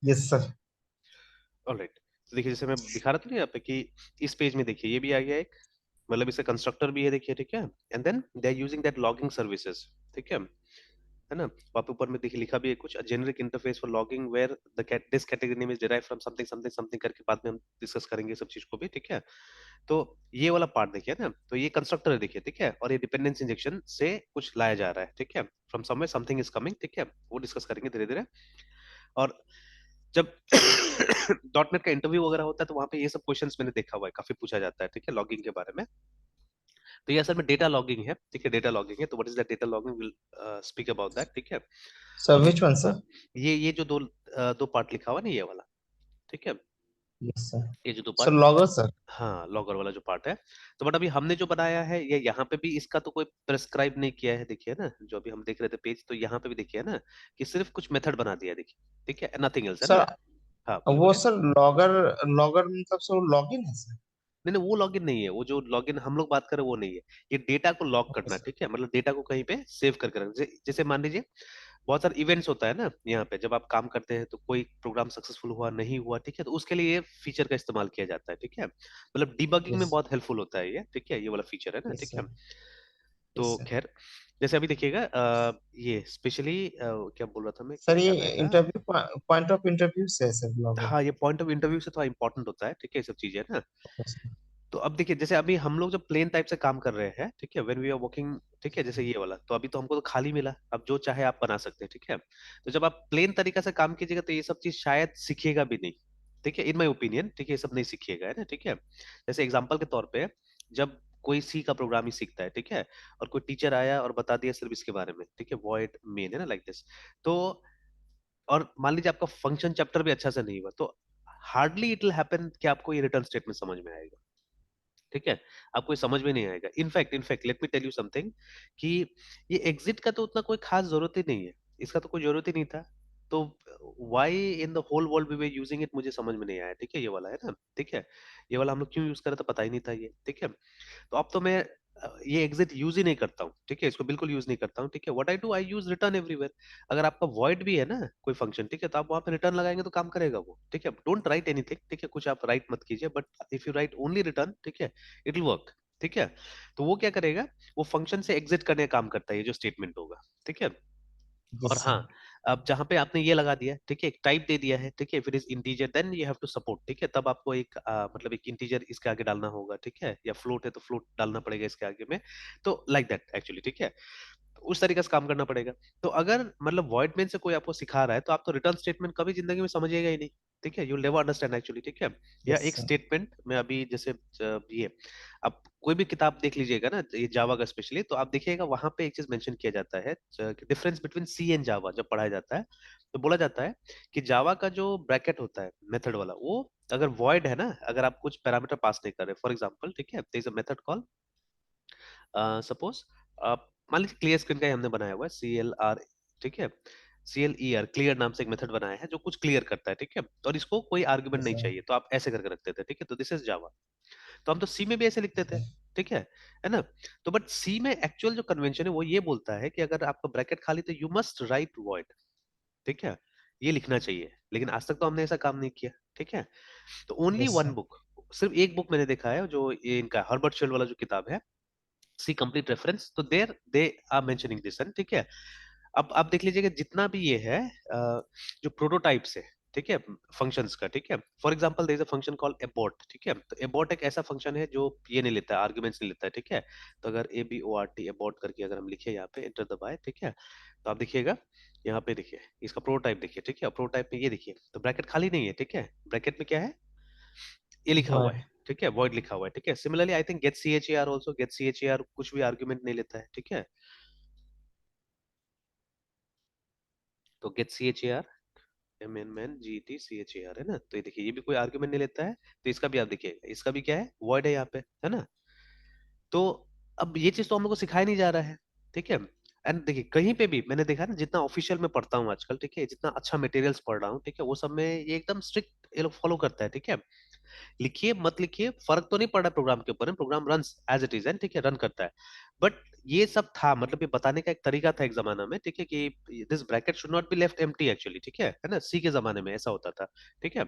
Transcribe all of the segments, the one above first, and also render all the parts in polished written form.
Yes sir. Alright, तो देखिए जैसे मैं दिखा रहा था ना यहाँ पे कि इस पेज में देखिए ये भी आ गया एक, मतलब इसका कंस्ट्रक्टर भी है देखिए, ठीक है, and then they are using that logging services, ठीक है ना। वहाँ पे ऊपर में देखिए लिखा भी है कुछ, generic interface for logging where the this category name is derive from something something something करके बाद में हम डिस्कस करेंगे सब चीज को भी, ठीक है। तो ये वाला पार्ट देखिए ना, तो ये कंस्ट्रक्टर है देखिए, ठीक है, और ये डिपेंडेंस इंजेक्शन से कुछ लाया जा रहा है, ठीक है, from somewhere something is coming, ठीक है, वो डिस्कस करेंगे धीरे धीरे। और जब डॉट नेट का इंटरव्यू वगैरह होता है तो वहां पे ये सब क्वेश्चंस मैंने देखा हुआ है, काफी पूछा जाता है, ठीक है, लॉगिंग के बारे में। तो ये असल में डेटा लॉगिंग है, ठीक है, डेटा लॉगिंग है, तो what is that data logging, will speak about that, ठीक है। सर तो विच वन सर? ये जो दो पार्ट लिखा हुआ है ना, ये वाला, ठीक है, यस सर। ये जो दो सर पार्ट, लॉगर सर। हाँ लॉगर वाला जो पार्ट है। तो बट अभी हमने जो बनाया है ये यहाँ पे भी इसका तो कोई प्रेस्क्राइब नहीं किया है, देखिए ना, जो अभी हम देख रहे थे पेज, तो यहाँ पे भी देखिए ना कि सिर्फ कुछ मेथड बना दिया है देखिए, ठीक है, नथिंग एल्स, है सर ना। हाँ बोलिए वो बोलिए। सर लॉगर, लॉगर मतलब सर लॉगिन है सर? नहीं नहीं, वो लॉगिन नहीं है, वो जो लॉगिन हम लोग बात कर रहे हैं वो नहीं है। ये डेटा को लॉग ओके करना, सर। ठीक है, मतलब डेटा को कहीं पे सेव करके रखना, जैसे मान लीजिए बहुत सारे इवेंट्स होता है ना यहाँ पे, जब आप काम करते हैं तो कोई प्रोग्राम सक्सेसफुल हुआ नहीं हुआ, ठीक है, तो उसके लिए ये फीचर का इस्तेमाल किया जाता है, ठीक है, मतलब डिबगिंग में यस। बहुत हेल्पफुल होता है ये, ठीक है, ये वाला फीचर है ना, यस ठीक है। सर। यस तो सर। खैर, जैसे अभी देखिएगा ये स्पेशली क्या बोल रहा था मैं, सर क्या ये याद आएगा। इंटरव्यू, पॉइंट ऑफ इंटरव्यू से है सर लॉगर? हाँ, ये पॉइंट ऑफ इंटरव्यू से थोड़ा इंपॉर्टेंट होता है, ठीक है, ये सब चीजें ना। तो अब देखिए जैसे अभी हम लोग जब प्लेन टाइप से काम कर रहे हैं, ठीक है, व्हेन वी आर वर्किंग, ठीक है, जैसे ये वाला, तो अभी तो हमको तो खाली मिला, अब जो चाहे आप बना सकते हैं, ठीक है। तो जब आप प्लेन तरीका से काम कीजिएगा तो ये सब चीज शायद सीखिएगा भी नहीं, ठीक है, इन माई ओपिनियन, ठीक है, ये सब नहीं सीखिएगा, है ना, ठीक है। जैसे एग्जाम्पल के तौर पे, जब कोई सी का प्रोग्राम ही सीखता है, ठीक है, और कोई टीचर आया और बता दिया सिर्फ इसके बारे में, ठीक है, वॉइड मेन, है ना, लाइक दिस, तो और मान लीजिए आपका फंक्शन चैप्टर भी अच्छा से नहीं हुआ, तो हार्डली इट विल हैपन कि आपको ये रिटर्न स्टेटमेंट समझ में आएगा, ठीक है, आपको ये समझ में नहीं आएगा। In fact let me tell you something, कि ये एग्जिट का तो उतना कोई खास जरूरत ही नहीं है, इसका तो कोई जरूरत ही नहीं था। तो why in the whole world we were using it, मुझे समझ में नहीं आया, ठीक है, ये वाला है ना, ठीक है, ये वाला हम लोग क्यों यूज कर रहे थे पता ही नहीं था ये, ठीक है। तो अब तो मैं ये एग्जिट यूज ही नहीं करता हूँ, ठीक है, इसको बिल्कुल यूज नहीं करता हूँ, ठीक है। What I do, I use return everywhere. अगर आपका वॉइड भी है ना कोई फंक्शन, ठीक है, तो आप वहां पे रिटर्न लगाएंगे तो काम करेगा वो, ठीक है, डोंट राइट एनीथिंग, ठीक है, कुछ आप राइट मत कीजिए, but if you right only return, ठीक है, इट विल वर्क, ठीक है। तो वो क्या करेगा, वो फंक्शन से एग्जिट करने का काम करता है ये जो स्टेटमेंट होगा, ठीक है। और यस सर। हाँ, अब जहां पे आपने ये लगा दिया, ठीक है, एक टाइप दे दिया है, ठीक है, if it is integer then you have to support, ठीक है, तब आपको एक मतलब एक इंटीजर इसके आगे डालना होगा, ठीक है, या फ्लोट है तो फ्लोट डालना पड़ेगा इसके आगे में, तो लाइक दैट एक्चुअली, ठीक है। तो उस तरीके से काम करना पड़ेगा। तो अगर मतलब वॉइड मेन से कोई आपको सिखा रहा है तो आप तो रिटर्न स्टेटमेंट कभी जिंदगी में समझिएगा ही नहीं, ठीक है, यू नेवर अंडरस्टैंड एक्चुअली, ठीक है। या यस एक सर। स्टेटमेंट में अभी जैसे ये, आप कोई भी किताब देख लीजिएगा ना, ये जावा का स्पेशली, तो आप देखिएगा वहां पे एक चीज मेंशन किया जाता है, डिफरेंस बिटवीन सी एंड जावा जब पढ़ाया जाता है, तो बोला जाता है कि जावा का जो ब्रैकेट होता है मेथड वाला, वो अगर वॉइड है ना, अगर आप कुछ पैरामीटर पास नहीं कर रहे, फॉर एग्जाम्पल, ठीक है, there is a method call, suppose आप मान लीजिए क्लियर स्क्रीन का ही हमने बनाया हुआ है, CLR, ठीक है, CLER, क्लियर नाम से एक मेथड बनाया है जो कुछ क्लियर करता है, ठीक है, और इसको कोई आर्गुमेंट यस नहीं सर। चाहिए, तो आप ऐसे करके रखते थे, ठीक है, तो दिस इज जावा। तो हम तो सी में भी ऐसे लिखते थे, ठीक है ना। तो बट सी में एक्चुअल जो कन्वेंशन है वो ये बोलता है कि अगर आपका ब्रैकेट खाली तो यू मस्ट राइट वॉइड, ठीक है, ये लिखना चाहिए, लेकिन आज तक तो हमने ऐसा काम नहीं किया, ठीक है। तो only yes one sir. Book, सिर्फ एक बुक मैंने देखा है जो ये इनका हर्बर्ट शेल वाला जो किताब है, सी कंप्लीट रेफरेंस, तो there they are mentioning this, ठीक है। अब आप देख लीजिएगा जितना भी ये है जो प्रोटोटाइप्स है, ठीक है, फंक्शंस का, ठीक है। For example there is a function called abort, ठीक है। तो abort एक ऐसा फंक्शन है जो ये नहीं लेता है, आर्गुमेंट्स नहीं लेता है, ठीक है। तो अगर abort abort करके अगर हम लिखे यहाँ पे, एंटर दबाए, ठीक है, तो आप देखिएगा यहाँ पे, देखिए इसका प्रोटोटाइप देखिए, ठीक है। प्रोटोटाइप में ये देखिए, तो ब्रैकेट खाली नहीं है, ठीक है। ब्रैकेट में क्या है, ये लिखा हुआ है, void. ठीक है, void लिखा हुआ है, ठीक है। Similarly I think get char also, get char कुछ भी आर्गुमेंट नहीं लेता है, ठीक है। तो get char MNGET CHAR है ना, तो ये देखिए ये भी कोई आर्गुमेंट नहीं लेता है। तो इसका भी आप देखिए, इसका भी क्या है, void है यहाँ पे, है ना। तो अब ये चीज तो हम लोग को सिखाया नहीं जा रहा है, ठीक है। एंड देखिए कहीं पे भी मैंने देखा है ना, जितना ऑफिशियल में पढ़ता हूँ आजकल, ठीक है, जितना अच्छा मटेरियल्स पढ़ रहा हूँ, ठीक है, वो सब में ये एकदम स्ट्रिक्ट ये लोग फॉलो करता है, ठीक है। लिखिए मत लिखिए फर्क तो नहीं पड़ रहा प्रोग्राम के ऊपर, program run as it is, and ठीक है, रन करता है। बट ये सब था, मतलब ये बताने का एक तरीका था एक जमाना में, ठीक है, कि this bracket should not be left empty actually, ठीक है ना। सी के जमाने में ऐसा होता था, ठीक है।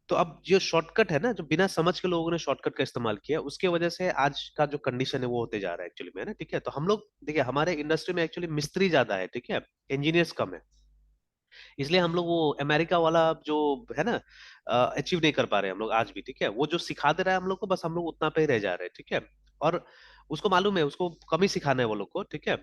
तो अब जो शॉर्टकट है ना, जो बिना समझ के लोगों ने शॉर्टकट का इस्तेमाल किया, उसके वजह से आज का जो कंडीशन है वो होते जा रहा है एक्चुअली में, है ना, ठीक है। तो हम लोग देखिए हमारे इंडस्ट्री में एक्चुअली मिस्त्री ज्यादा है, ठीक है, इंजीनियर्स कम है। इसलिए हम लोग वो अमेरिका वाला जो है ना, अचीव नहीं कर पा रहे हम लोग आज भी, ठीक है। वो जो सिखा दे रहा है हम लोग को, बस हम लोग उतना पे ही रह जा रहे हैं, ठीक है। और उसको मालूम है, उसको कम ही सिखाना है वो लोग को, ठीक है।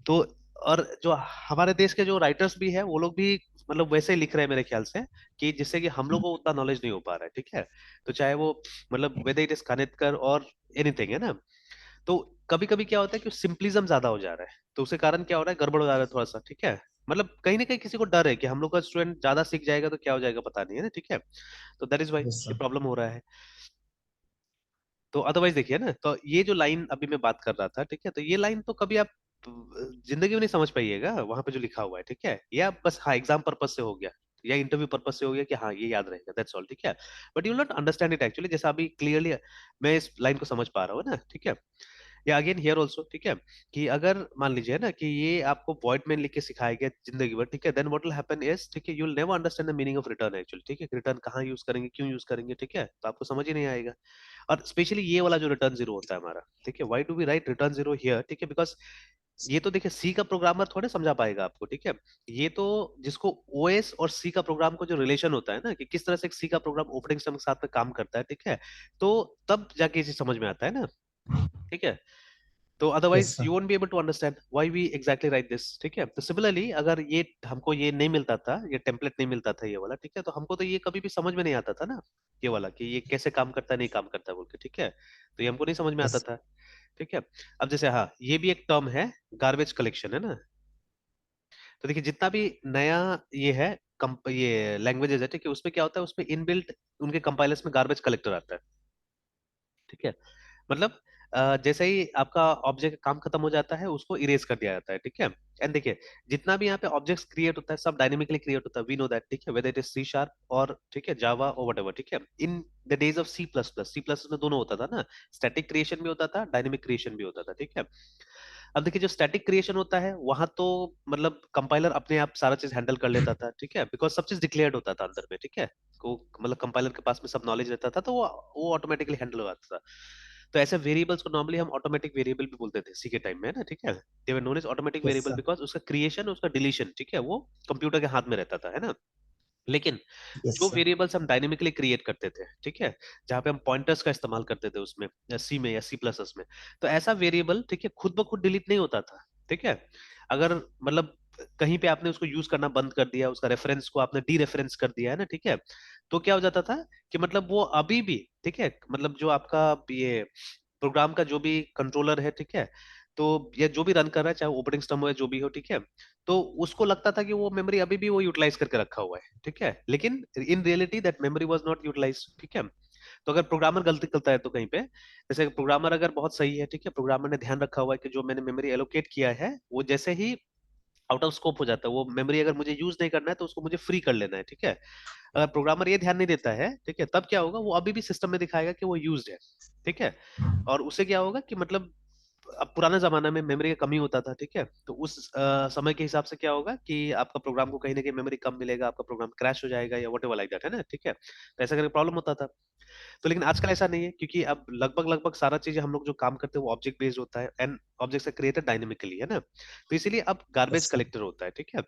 तो और जो हमारे देश के जो राइटर्स भी है, वो लोग भी मतलब वैसे ही लिख रहे हैं मेरे ख्याल से, कि जिससे कि हम लोग को उतना नॉलेज नहीं हो पा रहा है, ठीक है। तो चाहे वो मतलब वेदर इट इज कानितकर और एनीथिंग, है ना। तो कभी कभी क्या होता है कि सिंपलिज्म ज्यादा हो जा रहा है, तो उसके कारण क्या हो रहा है, गड़बड़ हो जा रहा है थोड़ा सा, ठीक है। मतलब कहीं ना कहीं किसी को डर है कि हम लोग का स्टूडेंट ज्यादा सीख जाएगा तो क्या हो जाएगा पता नहीं, है ना, ठीक है। तो दैट इज वाई Yes, ये sir. प्रॉब्लम हो रहा है। तो अदरवाइज देखिए ना, तो ये जो लाइन अभी मैं बात कर रहा था, ठीक है, तो ये लाइन तो कभी आप जिंदगी में नहीं समझ पाइएगा वहां पे जो लिखा हुआ है, ठीक है। या बस हाँ एग्जाम पर्पज से हो गया, या इंटरव्यू पर्पज से हो गया कि हाँ ये याद रहेगा, दैट्स ऑल, ठीक है। But you will not understand it actually, जैसा अभी क्लियरली मैं इस लाइन को समझ पा रहा हूँ ना, ठीक है। या अगेन हियर ऑल्सो, ठीक है, कि अगर मान लीजिए ना कि ये आपको वॉइड में लिख के सिखाया गया जिंदगी भर, ठीक है, then what will happen is, ठीक है, you will never understand the meaning of return actually, ठीक है। रिटर्न कहाँ यूज करेंगे, क्यों यूज करेंगे, ठीक है, तो आपको समझ ही नहीं आएगा। और स्पेशली ये वाला जो रिटर्न जीरो होता है हमारा, ठीक है, why do we write return zero here, ठीक है, बिकॉज ये तो देखिए सी का प्रोग्रामर थोड़े समझा पाएगा आपको, ठीक है। ये तो जिसको ओएस और सी का प्रोग्राम को जो रिलेशन होता है ना, कि किस तरह से एक सी का प्रोग्राम ऑपरेटिंग सिस्टम के साथ में काम करता है, ठीक है, तो तब जाके इसे समझ में आता है ना, ठीक है। तो Yes, otherwise sir. You won't be able to understand why we exactly write this, ठीक है। तो सिमिलरली अगर ये हमको ये नहीं मिलता था, ये टेम्पलेट नहीं मिलता था ये वाला, ठीक है, तो हमको तो ये कभी भी समझ में नहीं आता था ना, ये वाला कि ये कैसे काम करता है नहीं काम करता बोल के, ठीक है। तो ये हमको नहीं समझ में आता Yes. था, ठीक है। अब जैसे हाँ ये भी एक टर्म है, गार्बेज कलेक्शन, है ना। तो देखिए जितना भी नया ये है ये लैंग्वेजेस है, ठीक है, उसमें क्या होता है, उसमें इनबिल्ट उनके कंपाइलर्स में गार्बेज कलेक्टर आता है, ठीक है। मतलब जैसे ही आपका ऑब्जेक्ट काम खत्म हो जाता है, उसको इरेज कर दिया जाता है, ठीक है। एंड देखिए जितना भी यहाँ पे ऑब्जेक्ट्स क्रिएट होता है, सब डायनेमिकली क्रिएट होता है, वी नो दैट, ठीक है, whether it is C sharp और ठीक है जावा और वट एवर, ठीक है। In the days of C plus plus, C plus में दोनों होता था ना, स्टैटिक क्रिएशन भी होता था, डायनेमिक क्रिएशन भी होता था, ठीक है। अब देखिए जो स्टैटिक क्रिएशन होता है वहां तो मतलब कंपाइलर अपने आप सारा चीज हैंडल कर लेता था, ठीक है, बिकॉज सब चीज डिक्लेयर्ड होता था अंदर में, ठीक है। को मतलब कंपाइलर के पास में सब नॉलेज रहता था, तो वो ऑटोमेटिकली हैंडल हो जाता था। तो ऐसे वेरिएबल्स को नॉर्मली हम ऑटोमेटिक वेरिएबल भी बोलते थे सी के टाइम में, है ना, ठीक है। They were known as automatic Yes, variable sir. Because उसका क्रिएशन उसका डिलीशन, ठीक है, वो कंप्यूटर के हाथ में रहता था, है ना। लेकिन Yes, जो sir. वेरिएबल्स हम डायनेमिकली क्रिएट करते थे, ठीक है, जहां पे हम पॉइंटर्स का इस्तेमाल करते थे उसमें, या सी में या सी प्लस एस में, तो ऐसा वेरिएबल, ठीक है, खुद ब खुद डिलीट नहीं होता था, ठीक है। अगर मतलब कहीं पे आपने उसको यूज करना बंद कर दिया, उसका रेफरेंस को आपने डी रेफरेंस कर दिया, है ना, ठीक है, तो क्या हो जाता था कि मतलब वो अभी भी, ठीक है, मतलब जो आपका ये प्रोग्राम का जो भी कंट्रोलर है, ठीक है, तो या जो भी रन कर रहा है, चाहे ऑपरेटिंग सिस्टम हो या जो भी हो, ठीक है, तो उसको लगता था कि वो मेमोरी अभी भी वो यूटिलाइज करके रखा हुआ है, ठीक है, लेकिन in reality that memory was not utilize, ठीक है। तो अगर प्रोग्रामर गलती करता है तो कहीं पे, जैसे प्रोग्रामर अगर बहुत सही है, ठीक है, प्रोग्रामर ने ध्यान रखा हुआ है कि जो मैंने मेमोरी एलोकेट किया है वो जैसे ही आउट ऑफ स्कोप हो जाता है, वो मेमोरी अगर मुझे यूज नहीं करना है तो उसको मुझे फ्री कर लेना है, ठीक है। अगर प्रोग्रामर ये ध्यान नहीं देता है, ठीक है, तब क्या होगा, वो अभी भी सिस्टम में दिखाएगा कि वो यूज्ड है, ठीक है। और उससे क्या होगा कि मतलब अब पुराने जमाने में मेमोरी का कमी होता था, ठीक है, तो उस समय के हिसाब से क्या होगा कि आपका प्रोग्राम को कहीं ना कहीं मेमोरी कम मिलेगा, आपका प्रोग्राम क्रैश हो जाएगा या वट एवर लाइक दैट, है ना, ठीक है। तो ऐसा करके प्रॉब्लम होता था। तो लेकिन आजकल ऐसा नहीं है, क्योंकि अब लगभग लगभग सारा चीज हम लोग जो काम करते हैं वो ऑब्जेक्ट बेस्ड होता है, एंड ऑब्जेक्ट क्रिएटेड डायनेमिकली, है ना। तो इसीलिए अब गार्बेज Yes, sir. कलेक्टर होता है, ठीक है।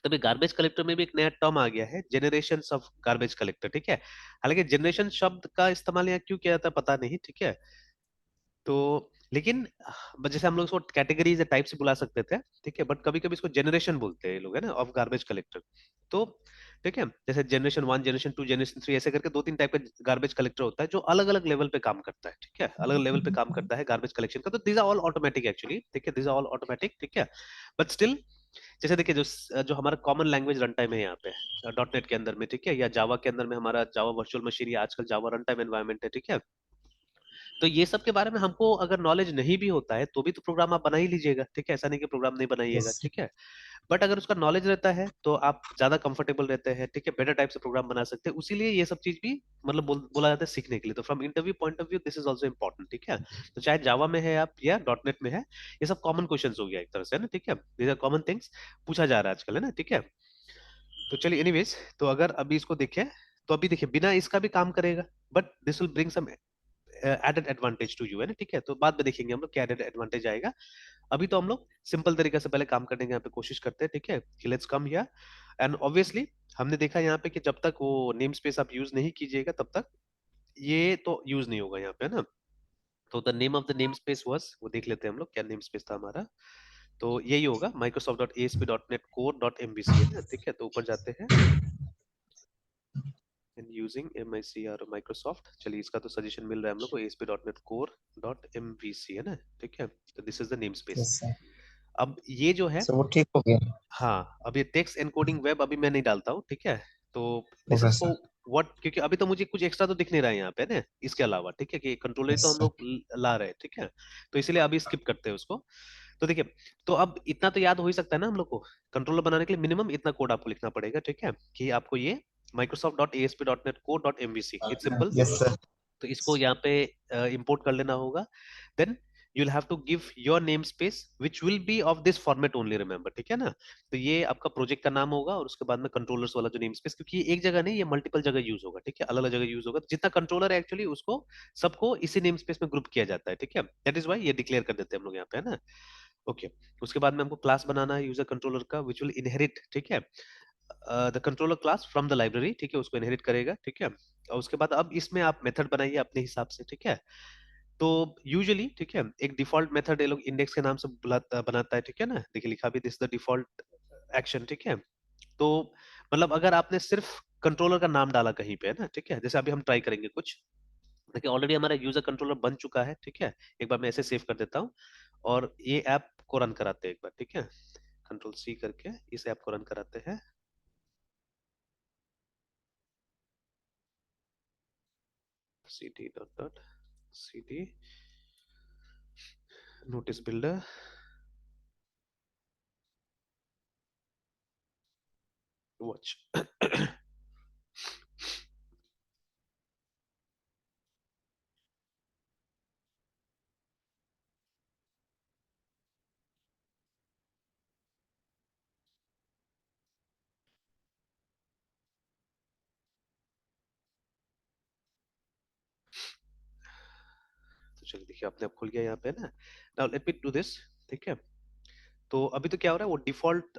तभी गार्बेज कलेक्टर में भी एक नया टर्म आ गया है, जनरेशन ऑफ गार्बेज कलेक्टर, ठीक है। हालांकि जनरेशन शब्द का इस्तेमाल यहाँ क्यों किया जाता है पता नहीं, ठीक है। तो लेकिन जैसे हम लोग इसको कैटेगरीज या टाइप से बुला सकते थे, ठीक है, बट कभी कभी इसको जनरेशन बोलते हैं ये लोग, है ना, ऑफ गार्बेज कलेक्टर। तो ठीक है, जैसे generation one, generation two, generation three, ऐसे करके दो तीन टाइप का गार्बेज कलेक्टर होता है जो अलग अलग लेवल पे काम करता है, ठीक है, अलग लेवल पे काम करता है गार्बेज कलेक्शन का। तो these are all automatic actually, ठीक है, दीज आर ऑल ऑटोमेटिक, ठीक है। बट स्टिल, जैसे देखिए जो जो हमारा कॉमन लैंग्वेज रन टाइम है यहाँ पे डॉट नेट के अंदर में, ठीक है, या जावा के अंदर में हमारा जावा वर्चुअल मशीन या आजकल जावा रन टाइम एनवायरनमेंट है, ठीक है। तो ये सब के बारे में हमको अगर नॉलेज नहीं भी होता है तो भी तो प्रोग्राम आप बना ही लीजिएगा, ठीक है, ऐसा नहीं कि प्रोग्राम नहीं बनाइएगा, यस। ठीक है। बट अगर उसका नॉलेज रहता है तो आप ज्यादा कंफर्टेबल रहते हैं, ठीक है, बेटर टाइप से प्रोग्राम बना सकते हैं। उसीलिए ये सब चीज भी मतलब बोला जाता है सीखने के लिए। तो from interview point of view this is also important, ठीक है। तो चाहे जावा में है आप या डॉट नेट में है, ये सब कॉमन क्वेश्चन हो गया एक तरह से, है ना, ठीक है, दीज आर कॉमन थिंग्स पूछा जा रहा है आजकल, है ना, ठीक है। तो चलिए एनीवेज, तो अगर अभी इसको देखें तो अभी देखिए बिना इसका भी काम करेगा, but this will bring some added advantage to you, है ना, ठीक है। तो बाद में देखेंगे हम लोग क्या एडेड एडवांटेज आएगा। अभी तो हम लोग सिंपल तरीके से पहले काम करने की यहाँ पे कोशिश करते हैं, ठीक है, कि let's come here. And obviously हमने देखा यहाँ पे कि जब तक वो नेम स्पेस आप यूज नहीं कीजिएगा तब तक ये तो यूज नहीं होगा यहाँ पे, है ना। तो the name of the name space was, वो देख लेते हैं हम लोग क्या नेम स्पेस था हमारा। तो यही होगा microsoft.asp.net core.mbc, है ना, ठीक है। तो ऊपर जाते हैं एंड यूजिंग MICR माइक्रोसॉफ्ट, चलिए इसका तो सजेशन मिल रहा है हम लोग को ASP.NET Core.MVC, है ना, ठीक है। तो this is the name space. Yes sir. अब ये जो है, सो वो ठीक हो गया। हाँ, अब ये टेक्स्ट एनकोडिंग वेब अभी मैं नहीं डालता हूँ, ठीक है। तो this okay is sir. For what, क्योंकि अभी तो मुझे कुछ एक्स्ट्रा तो दिख नहीं रहा है यहाँ पे ना इसके अलावा, ठीक है, कि कंट्रोलर यस तो हम सर। लोग ला रहे हैं, ठीक है। तो इसलिए अभी स्किप करते हैं उसको। तो देखिए, तो अब इतना तो याद हो ही सकता है ना हम लोग को, कंट्रोलर बनाने के लिए मिनिमम इतना कोड आपको लिखना पड़ेगा, ठीक है, कि आपको ये Microsoft.ASP.NET Core.MVC, it's simple. Yes sir. तो इसको यहाँ पे इंपोर्ट कर लेना होगा। Then you'll have to give your namespace which will be of this format only, remember, ठीक है ना। तो ये आपका प्रोजेक्ट का नाम होगा और उसके बाद में कंट्रोलर्स वाला जो नेम स्पेस, क्योंकि ये एक जगह नहीं, ये मल्टीपल जगह यूज होगा, ठीक है, अलग अलग जगह यूज होगा। जितना कंट्रोलर है एक्चुअली उसको सबको इसी नेम स्पेस में ग्रुप किया जाता है, ठीक है। दैट इज वाई ये डिक्लेयर कर देते हैं हम लोग यहाँ पे, है ना। ओके, उसके बाद में हमको क्लास बनाना है यूजर कंट्रोलर का विच विल इनहेरिट, ठीक है, the controller class from the library, ठीक है, उसको इनहेरिट करेगा, ठीक है। और उसके बाद अब इसमें आप मेथड बनाइए अपने हिसाब से, ठीक है। तो यूजुअली, ठीक है, एक डिफॉल्ट मेथड ये लोग इंडेक्स के नाम से बनाता है, ठीक है ना। देखिए लिखा भी दिस द डिफॉल्ट एक्शन, ठीक है। तो मतलब अगर आपने सिर्फ कंट्रोलर का नाम डाला कहीं पे, है ना, ठीक है, जैसे अभी हम ट्राई करेंगे कुछ। देखिए ऑलरेडी हमारा यूजर कंट्रोलर बन चुका है, ठीक है। एक बार मैं ऐसे सेव कर देता हूँ और ये ऐप को रन कराते हैं एक बार, ठीक है। कंट्रोल C करके इस ऐप को रन कराते हैं। cd notice builder watch. तो चलिए देखिए अपने आप खुल गया यहाँ पे ना। Now let me do this, ठीक है। तो अभी तो क्या हो रहा है, वो डिफॉल्ट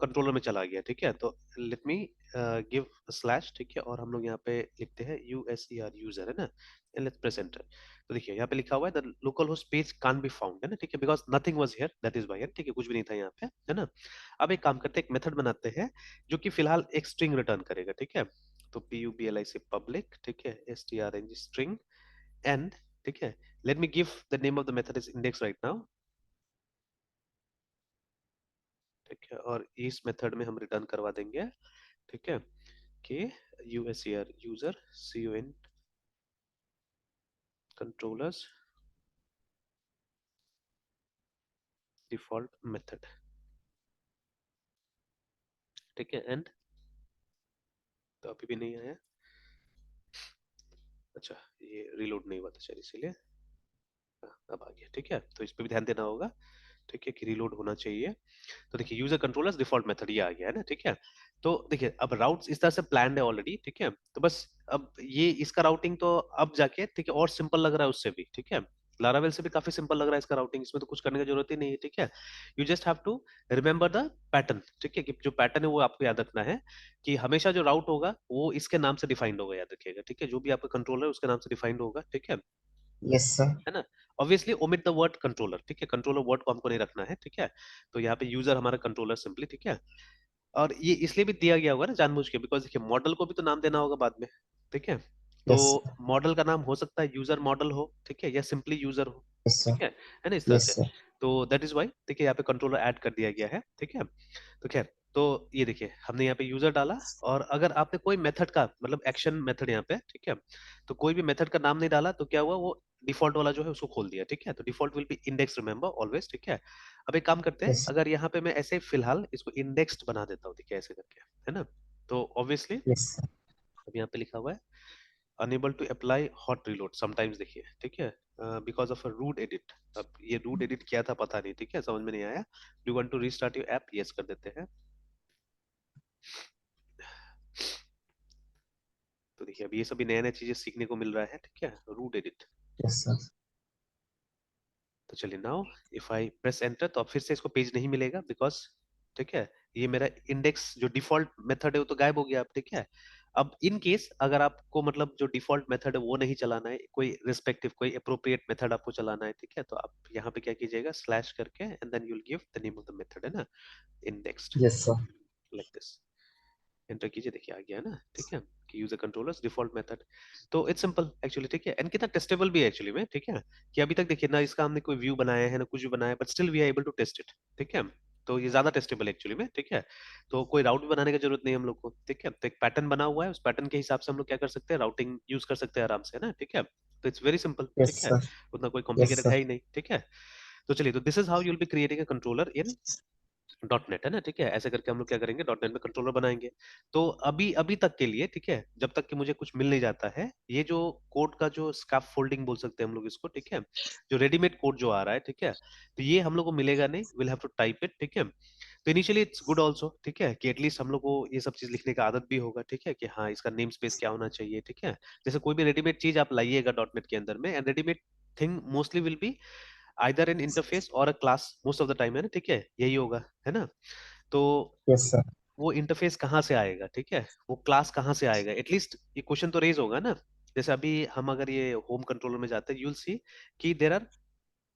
कंट्रोलर में चला गया, ठीक है। तो लेट मी गिव स्लैश, ठीक है, और हम लोग यहाँ पे लिखते हैं USER यूजर, है ना, एंड लेट्स प्रेस एंटर। तो देखिए यहाँ पे लिखा हुआ है the local host page can't be found, है ना, ठीक है, because nothing was here, that is why, ठीक है, कुछ भी नहीं था यहाँ पे, है ना। अब एक काम करते हैं, एक मेथड बनाते हैं जो कि फिलहाल एक स्ट्रिंग रिटर्न करेगा, ठीक है। तो PUBLIC पब्लिक, ठीक है, strng स्ट्रिंग एंड, ठीक है, let me give the name of the method is index right now, ठीक है। और इस मेथड में हम रिटर्न करवा देंगे, ठीक है, कि USER user CON controllers default method, ठीक है। एंड तो अभी भी नहीं आया, अच्छा, ये रीलोड नहीं हुआ था शायद इसीलिए। अब आ गया, ठीक है। तो इस पे भी ध्यान देना होगा, ठीक है, कि रीलोड होना चाहिए। तो देखिए यूजर कंट्रोलर्स डिफॉल्ट मेथड ये आ गया है ना, ठीक है। तो देखिए अब राउट्स इस तरह से प्लान्ड है ऑलरेडी, ठीक है। तो बस अब ये इसका राउटिंग तो अब जाके, ठीक है, और सिंपल लग रहा है उससे भी, ठीक है। लारावेल से भी काफी सिंपल लग रहा है इसका राउटिंग, इसमें तो कुछ करने की जरूरत ही नहीं है, ठीक है। You just have to remember the pattern, ठीक है, कि जो पैटर्न है वो आपको याद रखना है, कि हमेशा जो राउट होगा वो इसके नाम से डिफाइंड होगा, याद रखिएगा, ठीक है, जो भी आपका कंट्रोलर है उसके नाम से डिफाइंड होगा, ठीक यस सर। है ना। Obviously omit the word controller, ठीक है, कंट्रोलर वर्ड को हमको नहीं रखना है, ठीक है। तो यहाँ पे यूजर हमारा कंट्रोलर सिंपली, ठीक है। और ये इसलिए भी दिया गया होगा ना जानबूझ के, बिकॉज देखिए मॉडल को भी तो नाम देना होगा बाद में, ठीक है। तो यस मॉडल का नाम हो सकता है यूजर मॉडल हो, ठीक है, या सिंपली यूजर हो, यस ठीक सर। है ना, इस तरह यस से। सर। तो दैट इज वाई देखिए यहाँ पे कंट्रोलर ऐड कर दिया गया है, ठीक है। तो खैर, तो ये देखिए हमने यहाँ पे यूजर डाला, और अगर आपने कोई मेथड का मतलब एक्शन मेथड यहाँ पे, ठीक है, तो कोई भी मेथड का नाम नहीं डाला तो क्या हुआ, वो डिफॉल्ट वाला जो है उसको खोल दिया, ठीक है। तो default will be index, remember always, ठीक है। अब एक काम करते हैं, यस अगर यहाँ पे मैं ऐसे फिलहाल इसको इंडेक्स्ड बना देता हूँ, देखिए ऐसे करके, है ना। तो ऑब्वियसली यस सर। अब यहाँ पे लिखा हुआ है unable to apply hot reload sometimes, देखिए, ठीक है, because of a root edit. अब ये रूट एडिट क्या था पता नहीं, ठीक है, समझ में नहीं आया। Do want to restart your app, yes कर देते हैं। तो देखिए अब ये सभी नया नया चीजें सीखने को मिल रहा है, ठीक है, रूट एडिट। Yes sir. तो चलिए now if I press enter, तो अब फिर से इसको पेज नहीं मिलेगा, बिकॉज, ठीक है, ये मेरा इंडेक्स जो डिफॉल्ट मेथड है वो तो गायब हो गया अब, ठीक है। अब इन केस अगर आपको मतलब जो डिफॉल्ट मेथड है वो नहीं चलाना है, कोई रिस्पेक्टिव कोई अप्रोप्रिएट मेथड आपको चलाना है, ठीक है, तो आप यहाँ पे क्या कीजिएगा, स्लैश करके and then you will give the name of the method, है ना, indexed, yes sir. Like this. Enter कीजिए, देखिए आ गया ना, ठीक है, कि यूजर कंट्रोलर्स डिफॉल्ट मेथड। तो इट्स सिंपल एक्चुअली, ठीक है, एंड कितना टेस्टेबल भी है एक्चुअली में, ठीक है, कि अभी तक देखिए ना इसका हमने कोई व्यू बनाया है ना कुछ भी बनाया, but still we are able to test it, ठीक है। तो ये ज्यादा टेस्टेबल एक्चुअली में, ठीक है। तो कोई राउट भी बनाने की जरूरत नहीं है हम लोग को, ठीक है। तो एक पैटर्न बना हुआ है, उस पैटर्न के हिसाब से हम लोग क्या कर सकते हैं, राउटिंग यूज कर सकते हैं आराम से, है ना, ठीक है। तो इट्स वेरी सिंपल, यस ठीक है, सर। उतना कोई यस कॉम्प्लिकेटेड है सर। ही नहीं, ठीक है। तो चलिए, तो this is how you will be creating a controller in dot net, है ना, ठीक है। ऐसे करके हम लोग क्या करेंगे, डॉट नेट में कंट्रोलर बनाएंगे। तो अभी अभी तक के लिए, ठीक है, जब तक कि मुझे कुछ मिल नहीं जाता है, ये जो कोड का जो स्कैप फोल्डिंग बोल सकते हैं हम लोग इसको, ठीक है, जो रेडीमेड कोड जो आ रहा है, ठीक है, तो ये हम लोग को मिलेगा नहीं, will have to type it, ठीक है। तो इनिशियली इट्स गुड ऑल्सो, ठीक है, कि एटलीस्ट हम लोग को ये सब चीज लिखने का आदत भी होगा, ठीक है, कि हाँ इसका नेम स्पेस क्या होना चाहिए, ठीक है। जैसे कोई भी रेडीमेड चीज आप लाइएगा डॉट नेट के अंदर में, and readymade thing mostly will be either an interface और a class, most of the time, है ना, ठीक है, यही होगा, है ना। तो यस सर। वो इंटरफेस कहाँ से आएगा, ठीक है, वो क्लास कहाँ से आएगा, एटलीस्ट ये क्वेश्चन तो रेज होगा ना। जैसे अभी हम अगर ये होम कंट्रोलर में जाते हैं, यूल सी कि देर आर,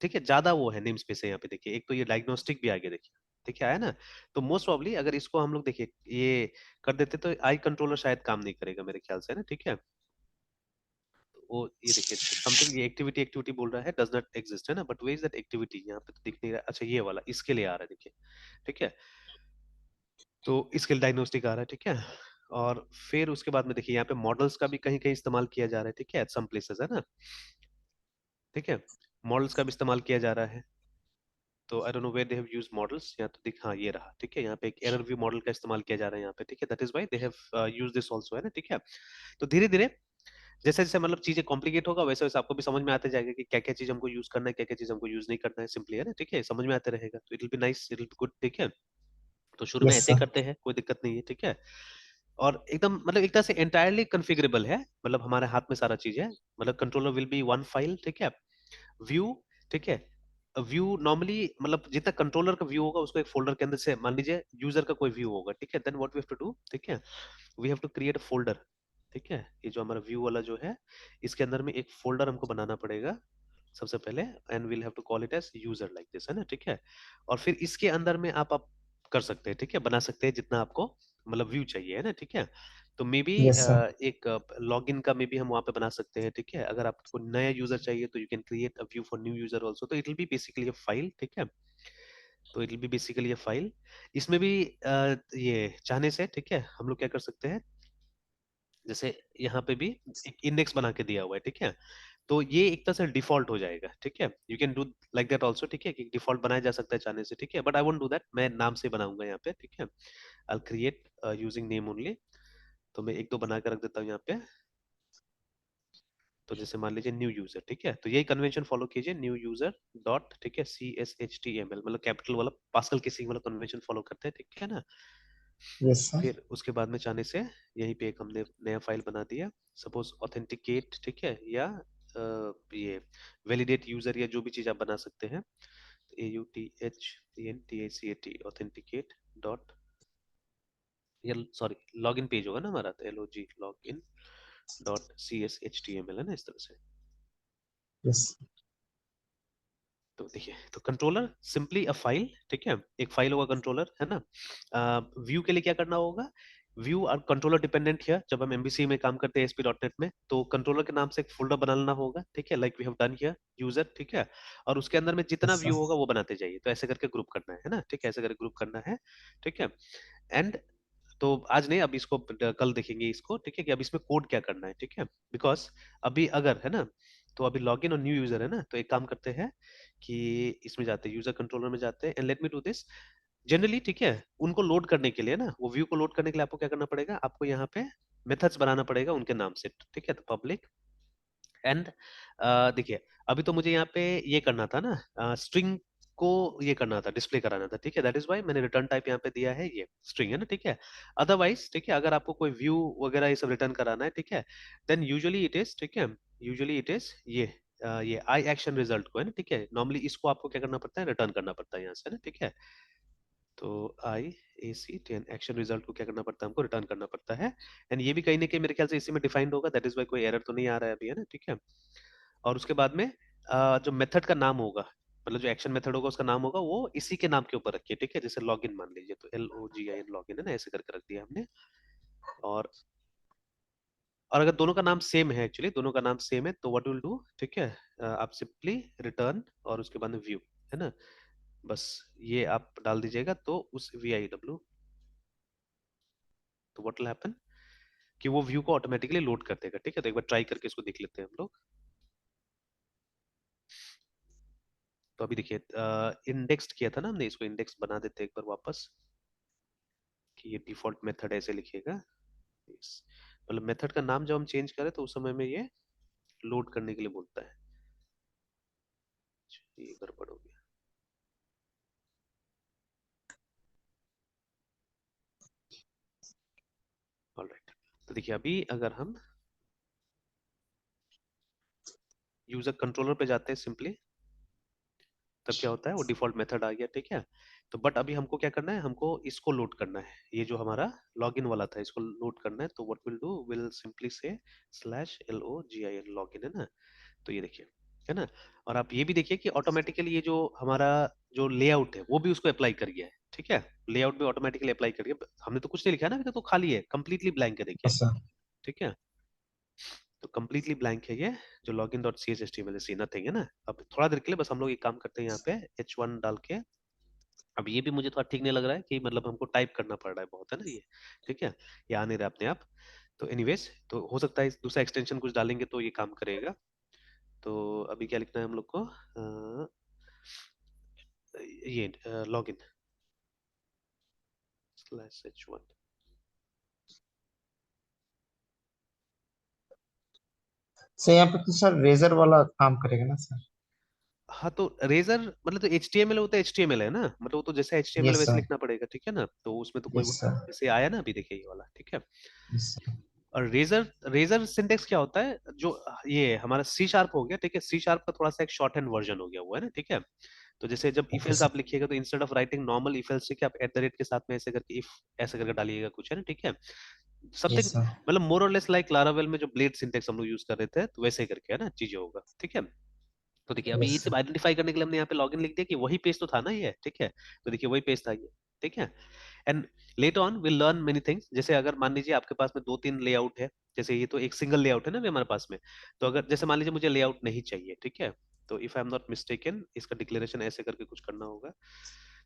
ठीक है, ज्यादा वो है नेम स्पेस है यहाँ पे, देखिए एक तो ये डायग्नोस्टिक भी आ गया, देखिए, ठीक है, आया ना। तो मोस्ट प्रॉब्ली अगर इसको हम लोग देखिए ये कर देते तो आई कंट्रोलर शायद काम नहीं करेगा मेरे ख्याल से, है ना, ठीक है। तो वो ये देखिए समथिंग, ये एक्टिविटी एक्टिविटी बोल रहा है, डज नॉट एग्जिस्ट, है ना, but way is that activity, यहाँ पे तो दिख नहीं रहा, अच्छा ये वाला इसके लिए आ रहा है, देखिए, ठीक है। तो स्किल डायग्नोस्टिक आ रहा है, ठीक है। और फिर उसके बाद में देखिए यहाँ पे मॉडल्स का भी कहीं कहीं इस्तेमाल किया जा रहा है, ठीक है, एट सम प्लेसेस, है ना, ठीक है, मॉडल्स का भी इस्तेमाल किया जा रहा है। तो I don't know where they have used models, यहाँ तो दिख, हाँ ये रहा, ठीक है, यहाँ पे एक एरर व्यू मॉडल का इस्तेमाल किया जा रहा है यहाँ पे, ठीक है, that is why they have used this also, है ना, ठीक है। तो धीरे धीरे जैसे जैसे मतलब चीजें कॉम्प्लिकेट होगा, वैसे वैसे आपको भी समझ में आते जाएगा कि क्या क्या चीज हमको यूज करना है, क्या क्या चीज हमको यूज नहीं करना है, सिंपली, है ना, ठीक है, समझ में आते रहेगा, तो it will be nice, it will be good, ठीक है। तो शुरू में यस ऐसे ही सर। करते हैं, कोई दिक्कत नहीं है, ठीक है। और एकदम मतलब एक तरह से एंटायरली कॉन्फ़िगरेबल है, मतलब हमारे हाथ में सारा चीज है, मतलब controller will be one file, ठीक है, व्यू, ठीक है। व्यू नॉर्मली मतलब जितना कंट्रोलर का व्यू होगा उसको एक फोल्डर के अंदर से, मान लीजिए यूजर का कोई व्यू होगा, ठीक है, then what we have to do, ठीक है, we have to create a folder, ठीक है। ये जो हमारा व्यू वाला जो है, इसके अंदर में एक फोल्डर हमको बनाना पड़ेगा सबसे पहले, and we'll have to call it as user like this, है ना, ठीक है। और फिर इसके अंदर में आप कर सकते हैं, ठीक है, बना सकते हैं जितना आपको मतलब व्यू चाहिए, है ना, ठीक है। तो मे बी यस सर। एक लॉगिन का मे बी हम वहाँ पे बना सकते हैं, ठीक है। अगर आपको नया यूजर चाहिए तो you can create a view for new user also, तो it will be basically a file, ठीक है। तो it will be basically a file. इसमें भी ये चाहने से, ठीक है, हम लोग क्या कर सकते हैं, जैसे यहाँ पे भी एक इंडेक्स बना के दिया हुआ है, ठीक है। तो ये एक तरह से डिफॉल्ट हो जाएगा, ठीक है, you can do like that also, ठीक है, कि डिफॉल्ट बनाया जा सकता है चाहने से, ठीक है, but I won't do that, मैं नाम से बनाऊंगा यहाँ पे, ठीक है। I create using name only. तो मैं एक दो बना के रख देता हूँ यहाँ पे। तो जैसे मान लीजिए न्यू यूजर, ठीक है, तो यही कन्वेंशन फॉलो कीजिए, न्यू यूजर डॉट, ठीक है, CSHTML, मतलब कैपिटल वाला पास्कल के सी वाला कन्वेंशन फॉलो करते हैं, ठीक है ना। Yes sir. फिर उसके बाद में चाहने से यहीं पे एक हमने नया फाइल बना दिया, सपोज ऑथेंटिकेट, ठीक है, या ये वैलिडेट यूजर या जो भी चीज आप बना सकते हैं, AUTHENTACAT ऑथेंटिकेट डॉट, या सॉरी लॉगिन पेज होगा ना हमारा, तो LOG लॉगिन डॉट CSHTML है ना, इस तरह से। यस तो देखिए, तो कंट्रोलर सिंपली अ फाइल, ठीक है, एक फाइल होगा कंट्रोलर, है ना। व्यू के लिए क्या करना होगा, व्यू और कंट्रोलर डिपेंडेंट हियर। जब हम एमबीसी में काम करते हैं ASP.NET में, तो कंट्रोलर के नाम से एक फोल्डर बनाना होगा, ठीक है, like we have done here user, ठीक है। और उसके अंदर में जितना यस व्यू सर होगा वो बनाते जाइए, तो ऐसे करके ग्रुप करना है ना, ठीक है, ऐसे करके ग्रुप करना है, ठीक है। एंड तो आज नहीं, अब इसको कल देखेंगे इसको, ठीक है, कि अब इसमें कोड क्या करना है, ठीक है। बिकॉज अभी अगर है ना, तो अभी लॉगिन और न्यू यूजर है ना, तो एक काम करते हैं कि इसमें जाते हैं, यूजर कंट्रोलर में जाते हैं, and let me do this generally, ठीक है। उनको लोड करने के लिए ना, वो व्यू को लोड करने के लिए आपको क्या करना पड़ेगा, आपको यहाँ पे मेथड्स बनाना पड़ेगा उनके नाम से, ठीक है। तो पब्लिक एंड देखिए, अभी तो मुझे यहाँ पे ये करना था ना, स्ट्रिंग को ये करना था, डिस्प्ले कराना था, ठीक है। दैट इज वाई मैंने रिटर्न टाइप यहाँ पे दिया है, ये स्ट्रिंग है ना, ठीक है। अदरवाइज, ठीक है, अगर आपको कोई व्यू वगैरह ये सब रिटर्न कराना है, ठीक है, देन यूजुअली इट इज, ठीक है, यूजुअली इट इज ये आई एक्शन रिजल्ट को है ना, ठीक है, नॉर्मली इसको आपको क्या करना पड़ता है, रिटर्न करना पड़ता है यहाँ से ना, ठीक है। तो IAC10 एक्शन रिजल्ट को क्या करना पड़ता है, हमको रिटर्न करना पड़ता है। एंड ये भी कहीं ना कहीं मेरे ख्याल से इसी में डिफाइंड होगा, दैट इज वाई कोई एरर तो नहीं आ रहा है अभी, है ना, ठीक है। और उसके बाद में जो मेथड का नाम होगा, मतलब जो एक्शन मेथड होगा उसका नाम होगा, वो इसी के नाम के ऊपर रखिए, ठीक है। जैसे लॉगिन मान लीजिए, तो LOGIN लॉगिन है ना, ऐसे करके रख दिया हमने। और और अगर दोनों का नाम सेम है, एक्चुअली दोनों का नाम सेम है, तो व्हाट विल डू, ठीक है, आप सिंपली रिटर्न और उसके बाद में व्यू, है ना, बस ये आप डाल दीजिएगा, तो उस VIW, तो व्हाट विल हैपन कि वो व्यू को ऑटोमेटिकली लोड कर देगा, ठीक है। तो एक बार ट्राई करके इसको देख लेते हैं हम लोग। तो अभी देखिए, इंडेक्स किया था ना हमने, इसको इंडेक्स बना देते हैं एक बार वापस, कि ये डिफॉल्ट मेथड ऐसे लिखिएगा। Yes. मतलब मेथड का नाम जब हम चेंज करें तो उस समय में ये लोड करने के लिए बोलता है। ये गड़बड़ हो गया। ऑलराइट, तो देखिए अभी अगर हम यूजर कंट्रोलर पे जाते हैं सिंपली, तब क्या होता है, वो डिफॉल्ट मेथड आ गया, ठीक है। तो बट अभी हमको क्या करना है, हमको इसको लोड करना है, ये जो हमारा लॉगिन वाला था, इसको लोड करना है। तो what will do, will simply से /LOGIN लॉगिन, है ना। तो ये देखिए, है ना। और आप ये भी देखिए कि ऑटोमेटिकली ये जो हमारा जो लेआउट है वो भी उसको अप्लाई कर गया है, ठीक है। लेआउट भी ऑटोमेटिकली अप्लाई कर गया, हमने तो कुछ नहीं लिखा है ना अभी तक, तो खाली है, कंप्लीटली ब्लैंक है, देखिए, यस सर ठीक है। तो कंप्लीटली ब्लैंक है ये जो login dot C S H T M L, see nothing, है ना। अब थोड़ा देर के लिए बस हम लोग एक काम करते हैं, यहाँ पे H1 डाल के। अब ये भी मुझे थोड़ा ठीक नहीं लग रहा है कि मतलब हमको टाइप करना पड़ रहा है बहुत, है ना ये, ठीक है, ये आ नहीं रहा अपने आप। तो एनीवेज, तो हो सकता है दूसरा एक्सटेंशन कुछ डालेंगे तो ये काम करेगा। तो अभी क्या लिखना है हम लोग को, ये लॉगिन /H1। सर यहाँ पे तो सर रेजर वाला काम करेगा ना सर? हाँ, तो रेजर मतलब तो HTML होता है, HTML है ना, मतलब वो तो जैसे HTML यस वैसे सर लिखना पड़ेगा, ठीक है ना। तो उसमें तो कोई यस सर जैसे आया ना अभी, देखिए ये वाला, ठीक है। यस सर और रेजर रेजर सिंटेक्स क्या होता है, जो ये हमारा C# हो गया, ठीक है, C# का थोड़ा सा एक शॉर्ट हैंड वर्जन हो गया हुआ है ना, ठीक है। तो जैसे जब इफ ओके एल्स सर आप लिखिएगा, तो instead of writing normal if else के, आप @ के साथ में ऐसे करके इफ ऐसे करके डालिएगा कुछ, है ना, ठीक है। समथिंग यस सर मतलब मोर और लेस लाइक लारावेल में जो ब्लेड सिंटेक्स हम लोग यूज कर रहे थे, तो वैसे ही करके है ना चीजें होगा, ठीक है। तो देखिए अभी यस ये सर सिर्फ आइडेंटिफाई करने के लिए हमने यहाँ पे लॉगिन लिख दिया कि वही पेज तो था ना ये, ठीक है। तो देखिए वही पेज था ये, ठीक है। And later on will learn many things, जैसे अगर मान लीजिए आपके पास में 2-3 लेआउट है, जैसे ये तो एक सिंगल लेआउट है ना अभी हमारे पास में। तो अगर जैसे मान लीजिए मुझे लेआउट नहीं चाहिए, ठीक है, तो if I am not mistaken इसका डिक्लेरेशन ऐसे करके कुछ करना होगा।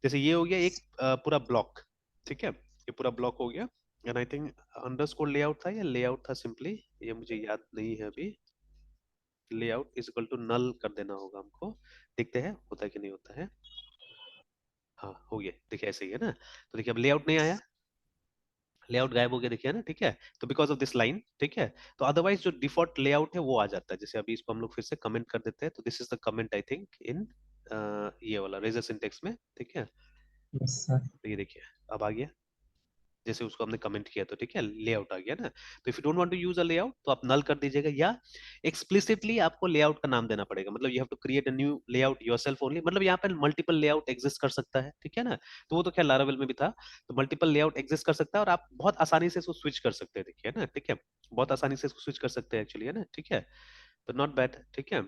जैसे ये हो गया एक पूरा ब्लॉक, ठीक है, ये पूरा ब्लॉक हो गया। And I think underscore layout था या लेआउट था सिंपली, ये मुझे याद नहीं है अभी। Layout is equal to null कर देना होगा हमको, देखते हैं होता है कि नहीं होता है। हाँ हो गया, देखिए ऐसे ही है ना। तो देखिए अब लेआउट नहीं आया, लेआउट गायब हो गया, देखिए है ना, ठीक है। तो बिकॉज ऑफ दिस लाइन, ठीक है। तो अदरवाइज जो डिफॉल्ट लेआउट है वो आ जाता है। जैसे अभी इसको हम लोग फिर से कमेंट कर देते हैं, तो this is the comment I think in ये वाला रेजर सिंटेक्स में, ठीक है। यस सर तो ये देखिए अब आ गया, जैसे उसको हमने कमेंट किया तो ठीक है, लेआउट आ गया ना। तो if you don't want to use a layout तो आप नल कर दीजिएगा, या एक्सप्लिसिटली आपको लेआउट का नाम देना पड़ेगा, मतलब you have to create a new layout yourself only, मतलब यहाँ पे मल्टीपल लेआउट एग्जिस्ट कर सकता है, ठीक है ना। तो वो तो खैर लारावेल में भी था। तो मल्टीपल लेआउट एग्जिस्ट कर सकता है और आप बहुत आसानी से इसको स्विच कर सकते हैं, देखिए ना, ठीक है। बहुत आसानी से इसको स्विच कर सकते हैं एक्चुअली, है ना, ठीक है। तो नॉट बैड, ठीक है।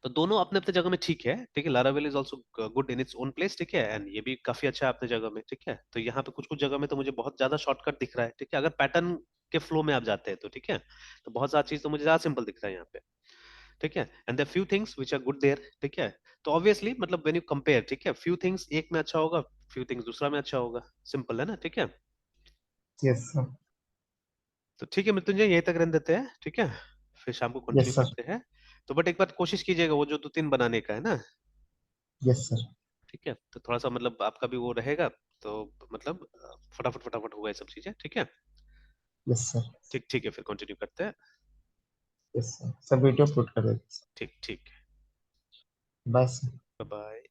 तो दोनों अपने अपने जगह में ठीक है, ठीक है। Laravel is also good in its own place, ठीक है, एंड ये भी काफी अच्छा है अपने जगह में, ठीक है। तो यहाँ पे कुछ कुछ जगह में तो मुझे बहुत ज्यादा शॉर्टकट दिख रहा है, ठीक है, अगर पैटर्न के फ्लो में आप जाते हैं तो, ठीक है। तो बहुत सारा चीज तो मुझे ज्यादा सिंपल दिख रहा है यहाँ पे, ठीक है। And there few things which are good there, ठीक है। तो ऑब्वियसली मतलब व्हेन यू कंपेयर, ठीक है, फ्यू थिंग्स एक में अच्छा होगा, फ्यू थिंग्स दूसरा में अच्छा होगा, सिंपल है ना, ठीक है। Yes sir. तो ठीक है मृत्युंजय, यहीं तक रहने देते हैं, ठीक है। फिर शाम को कंटिन्यू यस सर। करते हैं। तो बट एक बार कोशिश कीजिएगा वो जो 2-3 बनाने का है ना, यस सर। ठीक है। तो थोड़ा सा मतलब आपका भी वो रहेगा, तो मतलब फटाफट फटाफट होगा ये सब चीजें, ठीक है। Yes sir. ठीक ठीक है, फिर कंटिन्यू करते हैं। यस सर, सब वीडियो अपलोड कर देते ठीक ठीक है। हैं। Bye sir. Bye bye.